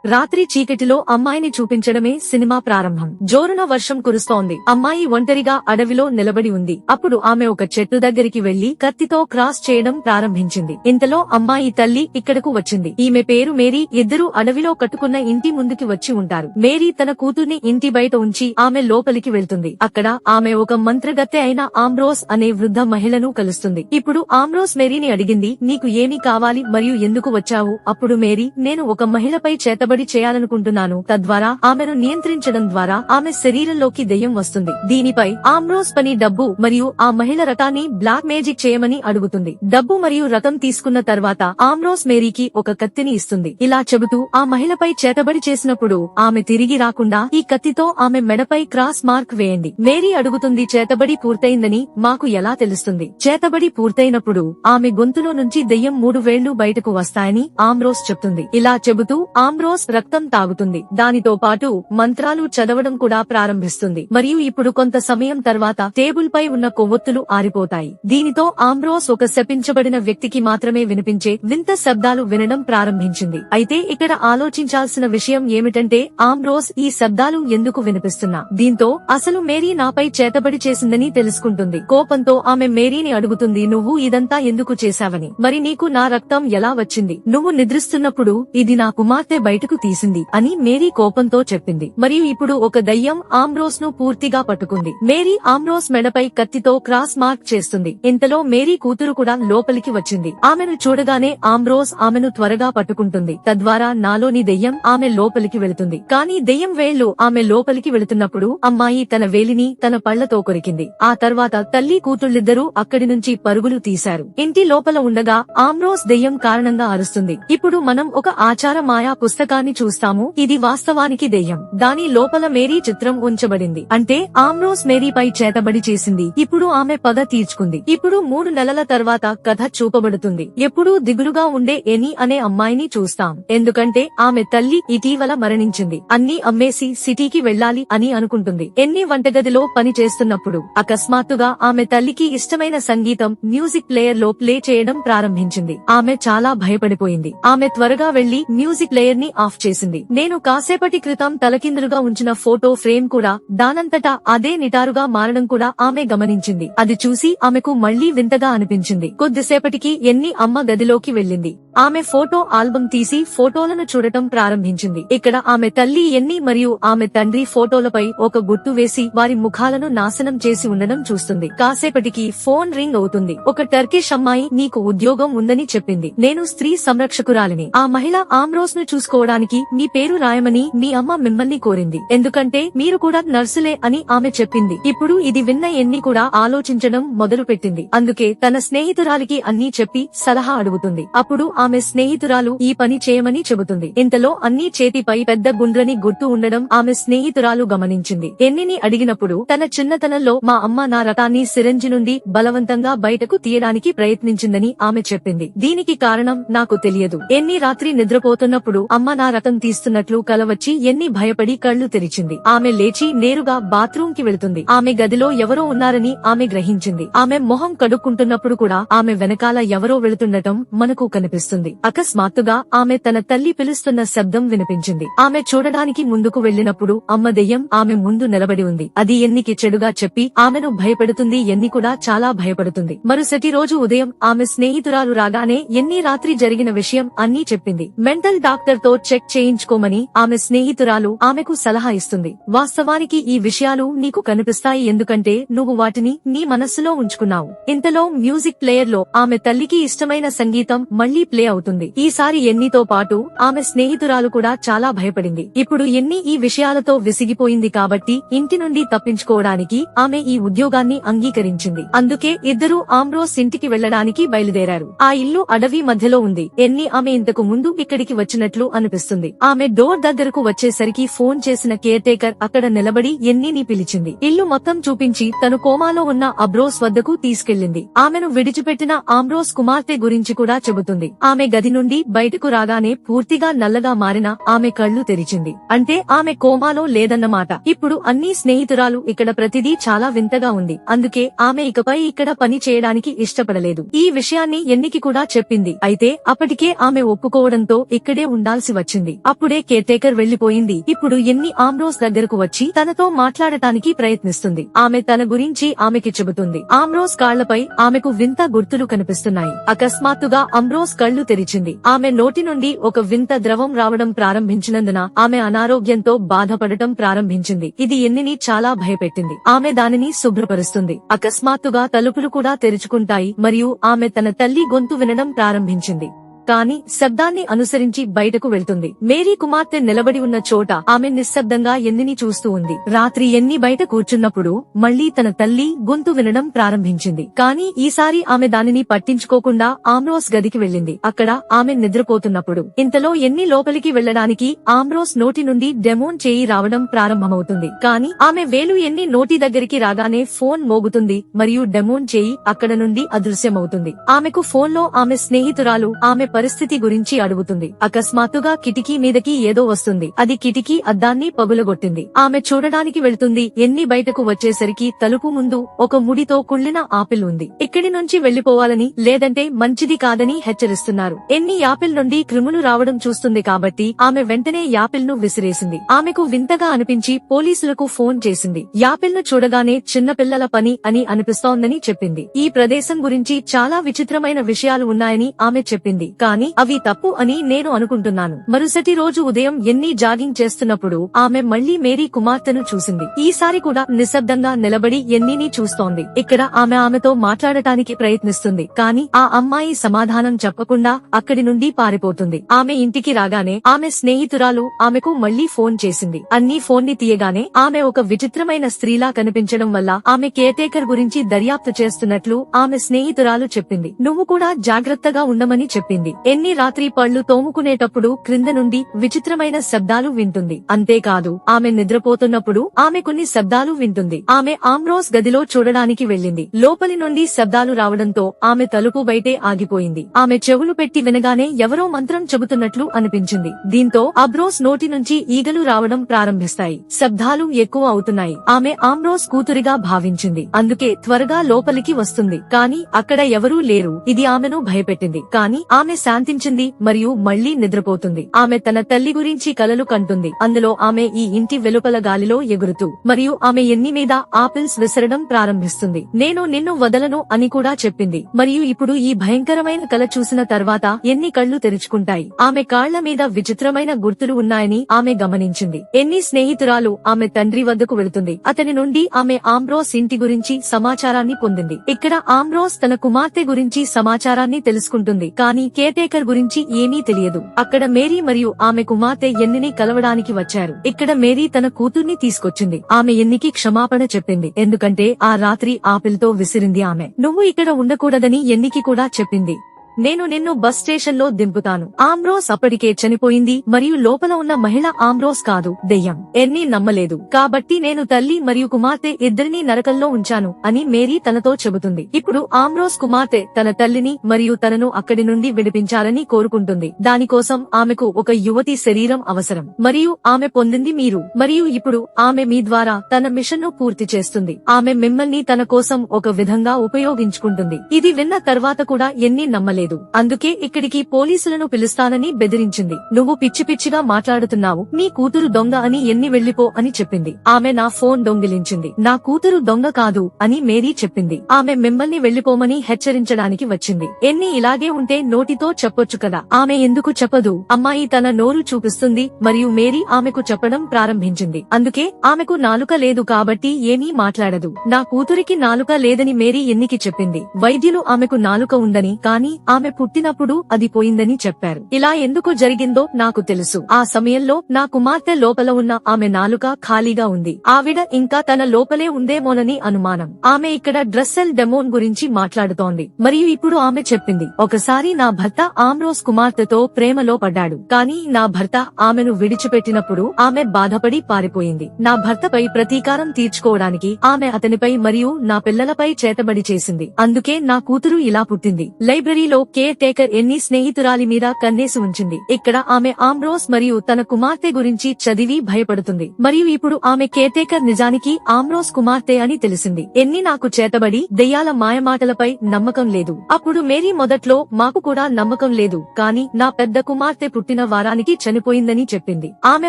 రాత్రి చీకటిలో అమ్మాయిని చూపించడమే సినిమా ప్రారంభం. జోరున వర్షం కురుస్తోంది. అమ్మాయి ఒంటరిగా అడవిలో నిలబడి ఉంది. అప్పుడు ఆమె ఒక చెట్టు దగ్గరికి వెళ్లి కత్తితో క్రాస్ చేయడం ప్రారంభించింది. ఇంతలో అమ్మాయి తల్లి ఇక్కడకు వచ్చింది. ఈమె పేరు మేరీ. ఇద్దరు అడవిలో కట్టుకున్న ఇంటి ముందుకి వచ్చి ఉంటారు. మేరీ తన కూతుర్ని ఇంటి బయట ఉంచి ఆమె లోపలికి వెళ్తుంది. అక్కడ ఆమె ఒక మంత్రగత్తె అయిన ఆంబ్రోస్ అనే వృద్ధ మహిళను కలుస్తుంది. ఇప్పుడు ఆంబ్రోస్ మేరీని అడిగింది, నీకు ఏమి కావాలి మరియు ఎందుకు వచ్చావు? అప్పుడు మేరీ, నేను ఒక మహిళపై చేతబడి చేయాలనుకుంటున్నాను. తద్వారా ఆమెను నియంత్రించడం ద్వారా ఆమె శరీరంలోకి దెయ్యం వస్తుంది. దీనిపై ఆంబ్రోస్ పని డబ్బు మరియు ఆ మహిళ రకాన్ని బ్లాక్ మేజిక్ చేయమని అడుగుతుంది. డబ్బు మరియు రకం తీసుకున్న తర్వాత ఆంబ్రోస్ మేరీకి ఒక కత్తిని ఇస్తుంది. ఇలా చెబుతూ ఆ మహిళపై చేతబడి చేసినప్పుడు ఆమె తిరిగి రాకుండా ఈ కత్తితో ఆమె మెడపై క్రాస్ మార్క్ వేయండి. మేరీ అడుగుతుంది, చేతబడి పూర్తయిందని మాకు ఎలా తెలుస్తుంది? చేతబడి పూర్తయినప్పుడు ఆమె గొంతులో నుంచి దెయ్యం 3 వేళ్లు బయటకు వస్తాయని ఆంబ్రోస్ చెప్తుంది. ఇలా చెబుతూ ఆంబ్రోస్ రక్తం తాగుతుంది. దానితో పాటు మంత్రాలు చదవడం కూడా ప్రారంభిస్తుంది. మరియు ఇప్పుడు కొంత సమయం తర్వాత టేబుల్ పై ఉన్న కొవ్వొత్తులు ఆరిపోతాయి. దీనితో ఆంబ్రోస్ ఒక శపించబడిన వ్యక్తికి మాత్రమే వినిపించే వింత శబ్దాలు వినడం ప్రారంభించింది. అయితే ఇక్కడ ఆలోచించాల్సిన విషయం ఏమిటంటే ఆంబ్రోస్ ఈ శబ్దాలు ఎందుకు వినిపిస్తున్నా? దీంతో అసలు మేరీ నాపై చేతబడి చేసిందని తెలుసుకుంటుంది. కోపంతో ఆమె మేరీని అడుగుతుంది, నువ్వు ఇదంతా ఎందుకు చేశావని? మరి నీకు నా రక్తం ఎలా వచ్చింది? నువ్వు నిద్రిస్తున్నప్పుడు ఇది నా కుమార్తె బయటకు తీసింది అని మేరీ కోపంతో చెప్పింది. మరియు ఇప్పుడు ఒక దయ్యం ఆంబ్రోస్ ను పూర్తిగా పట్టుకుంది. మేరీ ఆంబ్రోస్ మెడపై కత్తితో క్రాస్ మార్క్ చేస్తుంది. ఇంతలో మేరీ కూతురు కూడా లోపలికి వచ్చింది. ఆమెను చూడగానే ఆంబ్రోస్ ఆమెను త్వరగా పట్టుకుంటుంది. తద్వారా నాలోని దెయ్యం ఆమె లోపలికి వెళుతుంది. కానీ దెయ్యం వేళ్లు ఆమె లోపలికి వెళుతున్నప్పుడు అమ్మాయి తన వేలిని తన పళ్లతో కొరికింది. ఆ తర్వాత తల్లి కూతుళ్లిద్దరూ అక్కడి నుంచి పరుగులు తీశారు. ఇంటి లోపల ఉండగా ఆంబ్రోస్ దెయ్యం కారణంగా అరుస్తుంది. ఇప్పుడు మనం ఒక ఆచార మాయా పుస్తకాన్ని చూస్తాము. ఇది వాస్తవానికి దెయ్యం. దాని లోపల మేరీ చిత్రం ఉంచబడింది. అంటే ఆంబ్రోస్ మేరీపై చేతబడి చేసింది. ఇప్పుడు ఆమె పగ తీర్చుకుంది. ఇప్పుడు 3 నెలల తర్వాత కథ చూపబడుతుంది. ఎప్పుడూ దిగులుగా ఉండే ఎనీ అనే అమ్మాయిని చూస్తాం. ఎందుకంటే ఆమె తల్లి ఇటీవల మరణించింది. అన్నీ అమ్మేసి సిటీకి వెళ్లాలి అని అనుకుంటుంది. ఎన్ని వంటగదిలో పని చేస్తున్నప్పుడు అకస్మాత్తుగా ఆమె తల్లికి ఇష్టమైన సంగీతం మ్యూజిక్ ప్లేయర్ లో ప్లే చేయడం ప్రారంభించింది. ఆమె చాలా భయపడిపోయింది. ఆమె త్వరగా వెళ్లి మ్యూజిక్ ప్లేయర్ ని ఆఫ్ చేసింది. నేను కాసేపటి క్రితం తలకిందులుగా ఉంచిన ఫోటో ఫ్రేమ్ కూడా దానంతటా అదే నిటారుగా మారడం కూడా ఆమె గమనించింది. అది చూసి ఆమెకు మళ్లీ వింతగా అనిపించింది. కొద్దిసేపటికి ఎన్ని అమ్మ గదిలోకి వెళ్లింది. ఆమె ఫోటో ఆల్బం తీసి ఫోటోలను చూడటం ప్రారంభించింది. ఇక్కడ ఆమె తల్లి ఎన్ని మరియు ఆమె తండ్రి ఫోటోలపై ఒక గుర్తు వేసి వారి ముఖాలను నాశనం చేసి ఉండడం చూస్తుంది. కాసేపటికి ఫోన్ రింగ్ అవుతుంది. ఒక టర్కిష్ అమ్మాయి, నీకు ఉద్యోగం ఉందని చెప్పింది. నేను స్త్రీ సంరక్షకురాలిని. ఆ మహిళ ఆంబ్రోస్ ను చూసుకోవడానికి మీ పేరు రాయమని మీ అమ్మ మిమ్మల్ని కోరింది. ఎందుకంటే మీరు కూడా నర్సులే అని ఆమె చెప్పింది. ఇప్పుడు ఇది విన్న ఎన్ని కూడా ఆలోచించడం మొదలు పెట్టింది. అందుకే తన స్నేహితురాలికి అన్నీ చెప్పి సలహా అడుగుతుంది. అప్పుడు ఆమె స్నేహితురాలు ఈ పని చేయమని చెబుతుంది. ఇంతలో అన్ని చేతిపై పెద్ద గుండ్రని గుర్తు ఉండడం ఆమె స్నేహితురాలు గమనించింది. ఎన్నిని అడిగినప్పుడు తన చిన్నతనంలో మా అమ్మ నా రకాన్ని సిరంజి నుండి బలవంతంగా బయటకు తీయడానికి ప్రయత్నించిందని ఆమె చెప్పింది. దీనికి కారణం నాకు తెలియదు. ఎన్ని రాత్రి నిద్రపోతున్నప్పుడు అమ్మ నా రకం తీస్తున్నట్లు కలవచ్చి ఎన్ని భయపడి కళ్లు తెరిచింది. ఆమె లేచి నేరుగా బాత్రూమ్ కి వెళుతుంది. ఆమె గదిలో ఎవరో ఉన్నారని ఆమె గ్రహించింది. ఆమె మొహం కడుక్కుంటున్నప్పుడు కూడా ఆమె వెనకాల ఎవరో వెళుతుండటం మనకు కనిపిస్తుంది. అకస్మాత్తుగా ఆమె తన తల్లి పిలుస్తున్న శబ్దం వినిపించింది. ఆమె చూడడానికి ముందుకు వెళ్లినప్పుడు అమ్మ దెయ్యం ఆమె ముందు నిలబడి ఉంది. అది ఎన్నికి చెడుగా చెప్పి ఆమెను భయపెడుతుంది. ఎన్ని కూడా చాలా భయపడుతుంది. మరుసటి రోజు ఉదయం ఆమె స్నేహితురాలు రాగానే ఎన్ని రాత్రి జరిగిన విషయం అన్నీ చెప్పింది. మెంటల్ డాక్టర్ తో చెక్ చేయించుకోమని ఆమె స్నేహితురాలు ఆమెకు సలహా ఇస్తుంది. వాస్తవానికి ఈ విషయాలు నీకు కనిపిస్తాయి ఎందుకంటే నువ్వు వాటిని నీ మనస్సులో ఉంచుకున్నావు. ఇంతలో మ్యూజిక్ ప్లేయర్ లో ఆమె తల్లికి ఇష్టమైన సంగీతం మళ్లీ ప్లే అవుతుంది. ఈసారి ఎన్నితో పాటు ఆమె స్నేహితురాలు కూడా చాలా భయపడింది. ఇప్పుడు ఎన్ని ఈ విషయాలతో విసిగిపోయింది కాబట్టి ఇంటి నుండి తప్పించుకోవడానికి ఆమె ఈ ఉద్యోగాన్ని అంగీకరించింది. అందుకే ఇద్దరూ ఆంబ్రోస్ ఇంటికి వెళ్లడానికి బయలుదేరారు. ఆ ఇల్లు అడవి మధ్యలో ఉంది. ఎన్ని ఆమె ఇంతకు ముందు ఇక్కడికి వచ్చినట్లు అనిపిస్తుంది. ఆమె డోర్ దగ్గరకు వచ్చేసరికి ఫోన్ చేసిన కేర్ టేకర్ అక్కడ నిలబడి ఎన్నీని పిలిచింది. ఇల్లు మొత్తం చూపించి తను కోమాలో ఉన్న అబ్రోస్ వద్దకు తీసుకెళ్లింది. ఆమెను విడిచిపెట్టిన ఆంబ్రోస్ కుమార్తె గురించి కూడా చెబుతుంది. ఆమె గది నుండి బయటకు రాగానే పూర్తిగా నల్లగా మారిన ఆమె కళ్ళు తెరిచింది. అంటే ఆమె కోమాలో లేదన్నమాట. ఇప్పుడు అన్ని స్నేహితురాలు ఇక్కడ ప్రతిదీ చాలా వింతగా ఉంది. అందుకే ఆమె ఇకపై ఇక్కడ పని చేయడానికి ఇష్టపడలేదు. ఈ విషయాన్ని ఎన్నికి కూడా చెప్పింది. అయితే అప్పటికే ఆమె ఒప్పుకోవడంతో ఇక్కడే ఉండాల్సి వచ్చింది. అప్పుడే కేర్టేకర్ వెళ్లిపోయింది. ఇప్పుడు ఎన్ని ఆమ్రోస్ దగ్గరకు వచ్చి తనతో మాట్లాడటానికి ప్రయత్నిస్తుంది. ఆమె తన గురించి ఆమెకి చెబుతుంది. ఆమ్రోస్ కాళ్లపై ఆమెకు వింత గుర్తులు కనిపిస్తున్నాయి. అకస్మాత్తుగా ఆమ్రోస్ కళ్లు తెరిచింది. ఆమె నోటి నుండి ఒక వింత ద్రవం రావడం ప్రారంభించినందున ఆమె అనారోగ్యంతో బాధపడటం ప్రారంభించింది. ఇది ఎన్నిని చాలా భయపెట్టింది. ఆమె దానిని శుభ్రపరుస్తుంది. అకస్మాత్తుగా తలుపులు కూడా తెరుచుకుంటాయి మరియు ఆమె తన తల్లి గొంతు వినడం ప్రారంభించింది. కాని శబ్దాన్ని అనుసరించి బయటకు వెళ్తుంది. మేరీ కుమార్తె నిలబడి ఉన్న చోట ఆమె నిశ్శబ్దంగా ఎన్నిని చూస్తూ ఉంది. రాత్రి ఎన్ని బయట కూర్చున్నప్పుడు మళ్లీ తన తల్లి గొంతు వినడం ప్రారంభించింది. కాని ఈసారి ఆమె దానిని పట్టించుకోకుండా ఆమ్రోస్ గదికి వెళ్ళింది. అక్కడ ఆమె నిద్రపోతున్నప్పుడు ఇంతలో ఎన్ని లోపలికి వెళ్లడానికి ఆమ్రోస్ నోటి నుండి డెమోన్ చేయి రావడం ప్రారంభమవుతుంది. కాని ఆమె వేలు ఎన్ని నోటి దగ్గరికి రాగానే ఫోన్ మోగుతుంది మరియు డెమోన్ చేయి అక్కడ నుండి అదృశ్యమవుతుంది. ఆమెకు ఫోన్లో ఆమె స్నేహితురాలు ఆమె పరిస్థితి గురించి అడుగుతుంది. అకస్మాత్తుగా కిటికీ మీదకి ఏదో వస్తుంది. అది కిటికీ అద్దాన్ని పగులగొట్టింది. ఆమె చూడడానికి వెళ్తుంది. ఎన్ని బయటకు వచ్చేసరికి తలుపు ముందు ఒక ముడితో కుళ్ళిన ఆపిల్ ఉంది. ఇక్కడి నుంచి వెళ్లిపోవాలని లేదంటే మంచిది కాదని హెచ్చరిస్తున్నారు. ఎన్ని యాపిల్ నుండి క్రిములు రావడం చూస్తుంది కాబట్టి ఆమె వెంటనే యాపిల్ ను విసిరేసింది. ఆమెకు వింతగా అనిపించి పోలీసులకు ఫోన్ చేసింది. యాపిల్ ను చూడగానే చిన్నపిల్లల పని అని అనిపిస్తోందని చెప్పింది. ఈ ప్రదేశం గురించి చాలా విచిత్రమైన విషయాలు ఉన్నాయని ఆమె చెప్పింది. కానీ అవి తప్పు అని నేను అనుకుంటున్నాను. మరుసటి రోజు ఉదయం ఎన్ని జాగింగ్ చేస్తున్నప్పుడు ఆమె మళ్లీ మేరీ కుమార్తెను చూసింది. ఈసారి కూడా నిశ్శబ్దంగా నిలబడి ఎన్నిని చూస్తోంది. ఇక్కడ ఆమెతో మాట్లాడటానికి ప్రయత్నిస్తుంది. కానీ ఆ అమ్మాయి సమాధానం చెప్పకుండా అక్కడి నుండి పారిపోతుంది. ఆమె ఇంటికి రాగానే ఆమె స్నేహితురాలు ఆమెకు మళ్లీ ఫోన్ చేసింది. అన్ని ఫోన్ ని తీయగానే ఆమె ఒక విచిత్రమైన స్త్రీలా కనిపించడం వల్ల ఆమె కేర్టేకర్ గురించి దర్యాప్తు చేస్తున్నట్లు ఆమె స్నేహితురాలు చెప్పింది. నువ్వు కూడా జాగ్రత్తగా ఉండమని చెప్పింది. ఎన్ని రాత్రి పళ్ళు తోముకునేటప్పుడు క్రింద నుండి విచిత్రమైన శబ్దాలు వింటుంది. అంతేకాదు ఆమె నిద్రపోతున్నప్పుడు ఆమె కొన్ని శబ్దాలు వింటుంది. ఆమె ఆమ్రోస్ గదిలో చూడడానికి వెళ్ళింది. లోపలి నుండి శబ్దాలు రావడంతో ఆమె తలుపు బయటే ఆగిపోయింది. ఆమె చెవులు పెట్టి వినగానే ఎవరో మంత్రం చెబుతున్నట్లు అనిపించింది. దీంతో అబ్రోస్ నోటి నుంచి ఈగలు రావడం ప్రారంభిస్తాయి. శబ్దాలు ఎక్కువ అవుతున్నాయి. ఆమె ఆమ్రోస్ కూతురిగా భావించింది. అందుకే త్వరగా లోపలికి వస్తుంది. కానీ అక్కడ ఎవరూ లేరు. ఇది ఆమెను భయపెట్టింది. కానీ ఆమె శాంతించింది మరియు మళ్లీ నిద్రపోతుంది. ఆమె తన తల్లి గురించి కలలు కంటుంది. అందులో ఆమె ఈ ఇంటి వెలుపల గాలిలో ఎగురుతూ మరియు ఆమె ఎన్ని మీద ఆపిల్స్ విసరడం ప్రారంభిస్తుంది. నేను నిన్ను వదలను అని కూడా చెప్పింది. మరియు ఇప్పుడు ఈ భయంకరమైన కల చూసిన తర్వాత ఎన్ని కళ్లు తెరుచుకుంటాయి. ఆమె కాళ్ల మీద విచిత్రమైన గుర్తులు ఉన్నాయని ఆమె గమనించింది. ఎన్ని స్నేహితురాలు ఆమె తండ్రి వద్దకు వెళుతుంది. అతని నుండి ఆమె ఆమ్రోస్ ఇంటి గురించి సమాచారాన్ని పొందింది. ఇక్కడ ఆమ్రోస్ తన కుమార్తె గురించి సమాచారాన్ని తెలుసుకుంటుంది. కానీ కేర్టేకర్ గురించి ఏమీ తెలియదు. అక్కడ మేరీ మరియు ఆమె కుమార్తె ఎన్నిని కలవడానికి వచ్చారు. ఇక్కడ మేరీ తన కూతుర్ని తీసుకొచ్చింది. ఆమె ఎన్నికి క్షమాపణ చెప్పింది. ఎందుకంటే ఆ రాత్రి ఆపిల్ తో విసిరింది ఆమె. నువ్వు ఇక్కడ ఉండకూడదని ఎన్నికి కూడా చెప్పింది. నేను నిన్ను బస్ స్టేషన్ లో దింపుతాను. ఆమ్రోస్ అప్పటికే చనిపోయింది మరియు లోపల ఉన్న మహిళ ఆమ్రోస్ కాదు, దెయ్యం. ఎన్ని నమ్మలేదు. కాబట్టి నేను తల్లి మరియు కుమార్తె ఇద్దరినీ నరకంలో ఉంచాను అని మేరీ తనతో చెబుతుంది. ఇప్పుడు ఆమ్రోస్ కుమార్తె తన తల్లిని మరియు తనను అక్కడి నుండి విడిపించాలని కోరుకుంటుంది. దానికోసం ఆమెకు ఒక యువతి శరీరం అవసరం మరియు ఆమె పొందింది మీరు. మరియు ఇప్పుడు ఆమె మీ ద్వారా తన మిషన్ ను పూర్తి చేస్తుంది. ఆమె మిమ్మల్ని తన కోసం ఒక విధంగా ఉపయోగించుకుంటుంది. ఇది విన్న తర్వాత కూడా ఎన్ని నమ్మలేదు. అందుకే ఇక్కడికి పోలీసులను పిలుస్తానని బెదిరించింది. నువ్వు పిచ్చి పిచ్చిగా మాట్లాడుతున్నావు. నీ కూతురు దొంగ అని ఎన్ని వెళ్లిపో అని చెప్పింది. ఆమె నా ఫోన్ దొంగిలించింది. నా కూతురు దొంగ కాదు అని మేరీ చెప్పింది. ఆమె మిమ్మల్ని వెళ్లిపోమని హెచ్చరించడానికి వచ్చింది. ఎన్ని ఇలాగే ఉంటే నోటితో చెప్పొచ్చు కదా. ఆమె ఎందుకు చెప్పదు? అమ్మాయి తన నోరు చూపిస్తుంది మరియు మేరీ ఆమెకు చెప్పడం ప్రారంభించింది. అందుకే ఆమెకు నాలుక లేదు కాబట్టి ఏమీ మాట్లాడదు. నా కూతురికి నాలుక లేదని మేరీ ఎన్నికి చెప్పింది. వైద్యులు ఆమెకు నాలుక ఉందని, కానీ ఆమె పుట్టినప్పుడు అది పోయిందని చెప్పారు. ఇలా ఎందుకు జరిగిందో నాకు తెలుసు. ఆ సమయంలో నా కుమార్తె లోపల ఉన్న ఆమె నాలుక ఖాళీగా ఉంది. ఆవిడ ఇంకా తన లోపలే ఉందేమోనని అనుమానం. ఆమె ఇక్కడ డ్రస్సెల్ డెమోన్ గురించి మాట్లాడుతోంది. మరియు ఇప్పుడు ఆమె చెప్పింది, ఒకసారి నా భర్త ఆమ్రోస్ కుమార్తెతో ప్రేమలో పడ్డాడు. కానీ నా భర్త ఆమెను విడిచిపెట్టినప్పుడు ఆమె బాధపడి పారిపోయింది. నా భర్తపై ప్రతీకారం తీర్చుకోవడానికి ఆమె అతనిపై మరియు నా పిల్లలపై చేతబడి చేసింది. అందుకే నా కూతురు ఇలా పుట్టింది. లైబ్రరీలో కేర్ టేకర్ ఎన్ని స్నేహితురాలి మీద కన్నేసి ఉంచింది. ఇక్కడ ఆమె ఆంబ్రోస్ మరియు తన కుమార్తె గురించి చదివి భయపడుతుంది. మరియు ఇప్పుడు ఆమె కేర్ టేకర్ నిజానికి ఆంబ్రోస్ కుమార్తె అని తెలిసింది. ఎన్ని నాకు చేతబడి దెయ్యాల మాయమాటలపై నమ్మకం లేదు. అప్పుడు మేరీ మొదట్లో మాకు కూడా నమ్మకం లేదు, కానీ నా పెద్ద కుమార్తె పుట్టిన వారానికి చనిపోయిందని చెప్పింది. ఆమె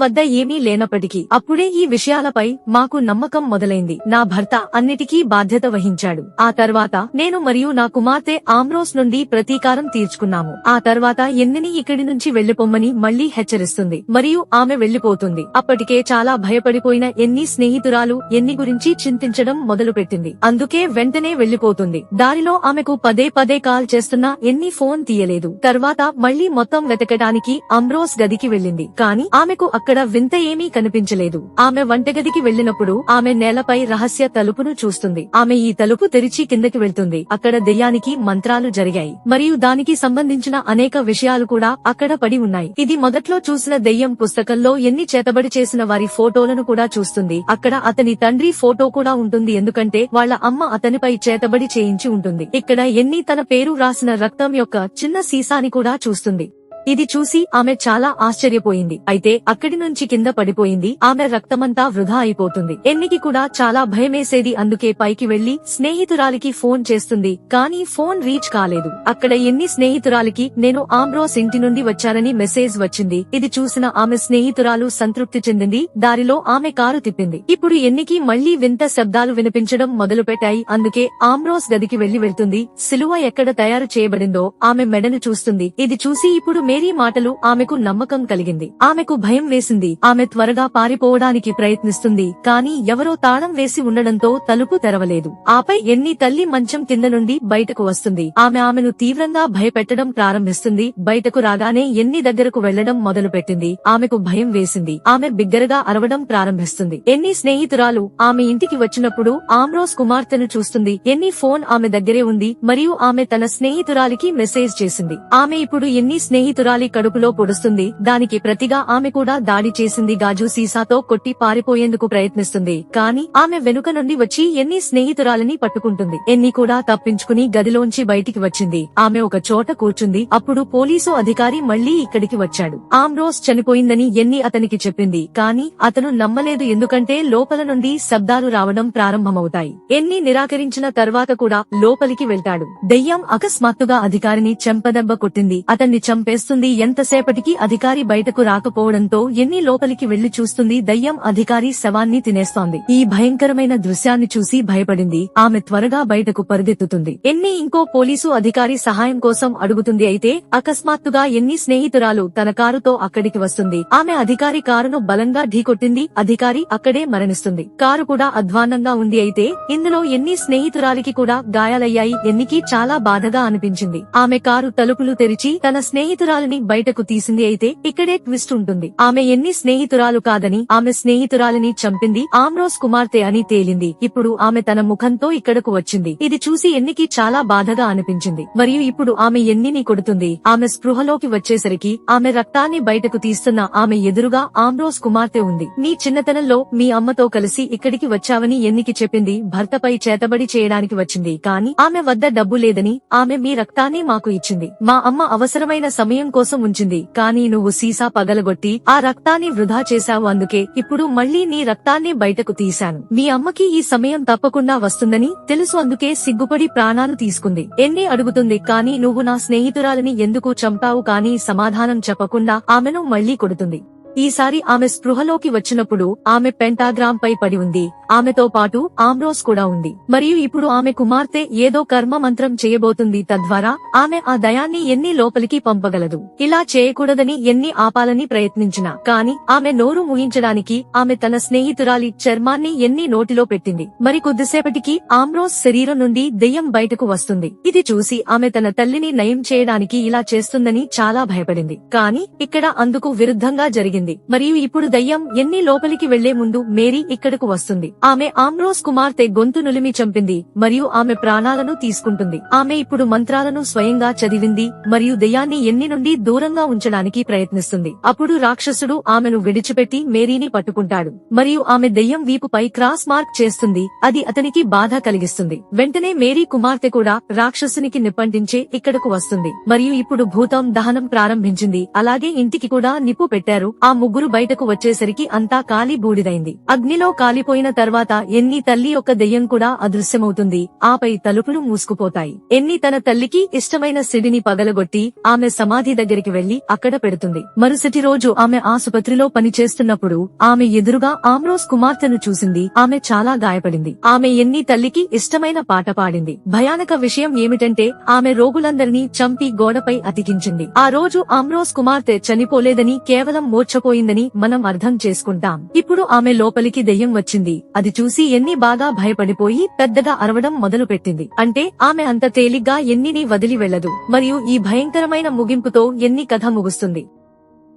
వద్ద ఏమీ లేనప్పటికీ అప్పుడే ఈ విషయాలపై మాకు నమ్మకం మొదలైంది. నా భర్త అన్నిటికీ బాధ్యత వహించాడు. ఆ తర్వాత నేను మరియు నా కుమార్తె ఆంబ్రోస్ నుండి ప్రతీకారం తీర్చుకున్నాము. ఆ తర్వాత ఎన్నిని ఇక్కడి నుంచి వెళ్లిపోమ్మని మళ్లీ హెచ్చరిస్తుంది మరియు ఆమె వెళ్లిపోతుంది. అప్పటికే చాలా భయపడిపోయిన ఎన్ని స్నేహితురాలు ఎన్ని గురించి చింతించడం మొదలుపెట్టింది. అందుకే వెంటనే వెళ్లిపోతుంది. దారిలో ఆమెకు పదే పదే కాల్ చేస్తున్నా ఎన్ని ఫోన్ తీయలేదు. తర్వాత మళ్లీ మొత్తం వెతకడానికి ఆంబ్రోస్ గదికి వెళ్ళింది. కానీ ఆమెకు అక్కడ వింత ఏమీ కనిపించలేదు. ఆమె వంటగదికి వెళ్లినప్పుడు ఆమె నేలపై రహస్య తలుపును చూస్తుంది. ఆమె ఈ తలుపు తెరిచి కిందకి వెళ్తుంది. అక్కడ దెయ్యానికి మంత్రాలు జరిగాయి మరియు దానికి సంబంధించిన అనేక విషయాలు కూడా అక్కడ పడి ఉన్నాయి. ఇది మొదట్లో చూసిన దెయ్యం పుస్తకంలో ఎన్ని చేతబడి చేసిన వారి ఫోటోలను కూడా చూస్తుంది. అక్కడ అతని తండ్రి ఫోటో కూడా ఉంటుంది, ఎందుకంటే వాళ్ళ అమ్మ అతనిపై చేతబడి చేయించి ఉంటుంది. ఇక్కడ ఎన్ని తన పేరు రాసిన రక్తం యొక్క చిన్న సీసాని కూడా చూస్తుంది. ఇది చూసి ఆమె చాలా ఆశ్చర్యపోయింది. అయితే అక్కడి నుంచి కింద పడిపోయింది. ఆమె రక్తమంతా వృధా అయిపోతుంది. ఎన్నికి కూడా చాలా భయమేసేది. అందుకే పైకి వెళ్లి స్నేహితురాలికి ఫోన్ చేస్తుంది, కానీ ఫోన్ రీచ్ కాలేదు. అక్కడ ఎన్ని స్నేహితురాలికి నేను ఆంబ్రోస్ ఇంటి నుండి వచ్చానని మెసేజ్ వచ్చింది. ఇది చూసిన ఆమె స్నేహితురాలు సంతృప్తి చెందింది. దారిలో ఆమె కారు తిప్పింది. ఇప్పుడు ఎన్నికి మళ్లీ వింత శబ్దాలు వినిపించడం మొదలుపెట్టాయి. అందుకే ఆంబ్రోస్ గదికి వెళ్తుంది. సిలువ ఎక్కడ తయారు చేయబడిందో ఆమె మెడను చూస్తుంది. ఇది చూసి ఇప్పుడు మేరీ మాటలు ఆమెకు నమ్మకం కలిగింది. ఆమెకు భయం వేసింది. ఆమె త్వరగా పారిపోవడానికి ప్రయత్నిస్తుంది, కానీ ఎవరో తాళం వేసి ఉండడంతో తలుపు తెరవలేదు. ఆపై ఎన్ని తల్లి మంచం కింద నుండి బయటకు వస్తుంది. ఆమెను తీవ్రంగా భయపెట్టడం ప్రారంభిస్తుంది. బయటకు రాగానే ఎన్ని దగ్గరకు వెళ్లడం మొదలుపెట్టింది. ఆమెకు భయం వేసింది. ఆమె బిగ్గరగా అరవడం ప్రారంభిస్తుంది. ఎన్ని స్నేహితురాలు ఆమె ఇంటికి వచ్చినప్పుడు ఆంబ్రోస్ కుమార్తెను చూస్తుంది. ఎన్ని ఫోన్ ఆమె దగ్గరే ఉంది మరియు ఆమె తన స్నేహితురాలికి మెసేజ్ చేసింది. ఆమె ఇప్పుడు ఎన్ని స్నేహితురాలి కడుపులో పొడుస్తుంది. దానికి ప్రతిగా ఆమె కూడా దాడి చేసింది. గాజు సీసాతో కొట్టి పారిపోయేందుకు ప్రయత్నిస్తుంది, కానీ ఆమె వెనుక నుండి వచ్చి ఎన్ని స్నేహితురాలిని పట్టుకుంటుంది. ఎన్ని కూడా తప్పించుకుని గదిలోంచి బయటికి వచ్చింది. ఆమె ఒక చోట కూర్చుంది. అప్పుడు పోలీసు అధికారి మళ్లీ ఇక్కడికి వచ్చాడు. ఆంబ్రోస్ చనిపోయిందని ఎన్ని అతనికి చెప్పింది, కానీ అతను నమ్మలేదు, ఎందుకంటే లోపల నుండి శబ్దాలు రావడం ప్రారంభమవుతాయి. ఎన్ని నిరాకరించిన తర్వాత కూడా లోపలికి వెళ్తాడు. దెయ్యం అకస్మాత్తుగా అధికారిని చెంపదెబ్బ కొట్టింది. అతన్ని చంపేస్తుంది. ఎంతసేపటికి అధికారి బయటకు రాకపోవడంతో ఎన్ని లోపలికి వెళ్లి చూస్తుంది. దయ్యం అధికారి శవాన్ని తినేస్తోంది. ఈ భయంకరమైన దృశ్యాన్ని చూసి భయపడింది. ఆమె త్వరగా బయటకు పరిగెత్తుతుంది. ఎన్ని ఇంకో పోలీసు అధికారి సహాయం కోసం అడుగుతుంది. అయితే అకస్మాత్తుగా ఎన్ని స్నేహితురాలు తన కారుతో అక్కడికి వస్తుంది. ఆమె అధికారి కారును బలంగా ఢీకొట్టింది. అధికారి అక్కడే మరణిస్తుంది. కారు కూడా అధ్వాన్నంగా ఉంది. అయితే ఇందులో ఎన్ని స్నేహితురాలికి కూడా గాయాలయ్యాయి. ఎన్నికి చాలా బాధగా అనిపించింది. ఆమె కారు తలుపులు తెరిచి తన స్నేహితురాలిని బయటకు తీసింది. అయితే ఇక్కడే ట్విస్ట్ ఉంటుంది. ఆమె ఎన్ని స్నేహితురాలు కాదని, ఆమె స్నేహితురాలిని చంపింది ఆంబ్రోస్ కుమార్తె అని తేలింది. ఇప్పుడు ఆమె తన ముఖంతో ఇక్కడకు వచ్చింది. ఇది చూసి ఎన్నికి చాలా బాధగా అనిపించింది. మరియు ఇప్పుడు ఆమె ఎన్నిని కొడుతుంది. ఆమె స్పృహలోకి వచ్చేసరికి ఆమె రక్తాన్ని బయటకు తీస్తున్న ఆమె ఎదురుగా ఆంబ్రోస్ కుమార్తె ఉంది. నీ చిన్నతనంలో మీ అమ్మతో కలిసి ఇక్కడికి వచ్చావని ఎన్నికి చెప్పింది. భర్తపై చేతబడి చేయడానికి వచ్చింది, కానీ ఆమె వద్ద డబ్బు లేదని ఆమె మీ రక్తాన్ని మాకు ఇచ్చింది. మా అమ్మ అవసరమైన సమయం కోసం ఉంచింది, కానీ నువ్వు సీసా పగలగొట్టి ఆ రక్తాన్ని వృధా చేశావు. అందుకే ఇప్పుడు మళ్లీ నీ రక్తాన్ని బయటకు తీశాను. మీ అమ్మకి ఈ సమయం తప్పకుండా వస్తుందని తెలుసు, అందుకే సిగ్గుపడి ప్రాణాలు తీసుకుంది. ఎన్ని అడుగుతుంది, కానీ నువ్వు నా స్నేహితురాలిని ఎందుకు చంపావు? కానీ సమాధానం చెప్పకుండా ఆమెను మళ్లీ కొడుతుంది. ఈసారి ఆమె స్పృహలోకి వచ్చినప్పుడు ఆమె పెంటాగ్రామ్ పై పడి ఉంది. ఆమెతో పాటు ఆంబ్రోస్ కూడా ఉంది. మరియు ఇప్పుడు ఆమె కుమార్తె ఏదో కర్మ మంత్రం చేయబోతుంది. తద్వారా ఆమె ఆ దయాన్ని ఎన్ని లోపలికి పంపగలదు. ఇలా చేయకూడదని ఎన్ని ఆపాలని ప్రయత్నించినా, కానీ ఆమె నోరు ముగించడానికి ఆమె తన స్నేహితురాలి చర్మాన్ని ఎన్ని నోటిలో పెట్టింది. మరి కొద్దిసేపటికి ఆంబ్రోస్ శరీరం నుండి దెయ్యం బయటకు వస్తుంది. ఇది చూసి ఆమె తన తల్లిని నయం చేయడానికి ఇలా చేస్తుందని చాలా భయపడింది. కానీ ఇక్కడ అందుకు విరుద్ధంగా జరిగింది. మరియు ఇప్పుడు దయ్యం ఎన్ని లోపలికి వెళ్లే ముందు మేరీ ఇక్కడకు వస్తుంది. ఆమె ఆమ్రోస్ కుమార్తె గొంతు నులిమి చంపింది మరియు ఆమె ప్రాణాలను తీసుకుంటుంది. ఆమె ఇప్పుడు మంత్రాలను స్వయంగా చదివింది మరియు దెయ్యాన్ని ఎన్ని నుండి దూరంగా ఉంచడానికి ప్రయత్నిస్తుంది. అప్పుడు రాక్షసుడు ఆమెను విడిచిపెట్టి మేరీని పట్టుకుంటాడు మరియు ఆమె దెయ్యం వీపుపై క్రాస్ మార్క్ చేస్తుంది. అది అతనికి బాధ కలిగిస్తుంది. వెంటనే మేరీ కుమార్తె కూడా రాక్షసునికి నిప్పంటించే ఇక్కడకు వస్తుంది మరియు ఇప్పుడు భూతం దహనం ప్రారంభించింది. అలాగే ఇంటికి కూడా నిప్పు పెట్టారు. ఆ ముగ్గురు బయటకు వచ్చేసరికి అంతా కాలి బూడిదైంది. అగ్నిలో కాలిపోయిన తర్వాత ఎన్ని తల్లి యొక్క దెయ్యం కూడా అదృశ్యమవుతుంది. ఆపై తలుపులు మూసుకుపోతాయి. ఎన్ని తన తల్లికి ఇష్టమైన సిడిని పగలగొట్టి ఆమె సమాధి దగ్గరికి వెళ్లి అక్కడ పెడుతుంది. మరుసటి రోజు ఆమె ఆసుపత్రిలో పనిచేస్తున్నప్పుడు ఆమె ఎదురుగా ఆమ్రోస్ కుమార్తెను చూసింది. ఆమె చాలా గాయపడింది. ఆమె ఎన్ని తల్లికి ఇష్టమైన పాట పాడింది. భయానక విషయం ఏమిటంటే ఆమె రోగులందరినీ చంపి గోడపై అతికించింది. ఆ రోజు ఆమ్రోస్ కుమార్తె చనిపోలేదని, కేవలం మూర్ఛపోయిందని మనం అర్థం చేసుకుంటాం. ఇప్పుడు ఆమె లోపలికి దెయ్యం వచ్చింది. అది చూసి ఎన్ని బాగా భయపడిపోయి పెద్దగా అరవడం మొదలు పెట్టింది. అంటే ఆమె అంత తేలిగ్గా ఎన్నిని వదిలి వెళ్లదు. మరియు ఈ భయంకరమైన ముగింపుతో ఎన్ని కథ ముగుస్తుంది.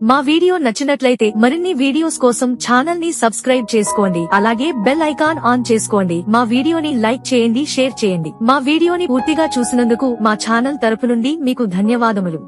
మా వీడియో నచ్చినట్లయితే మరిన్ని వీడియోస్ కోసం ఛానల్ ని సబ్స్క్రైబ్ చేసుకోండి. అలాగే బెల్ ఐకాన్ ఆన్ చేసుకోండి. మా వీడియోని లైక్ చేయండి, షేర్ చేయండి. మా వీడియోని పూర్తిగా చూసినందుకు మా ఛానల్ తరపు నుండి మీకు ధన్యవాదములు.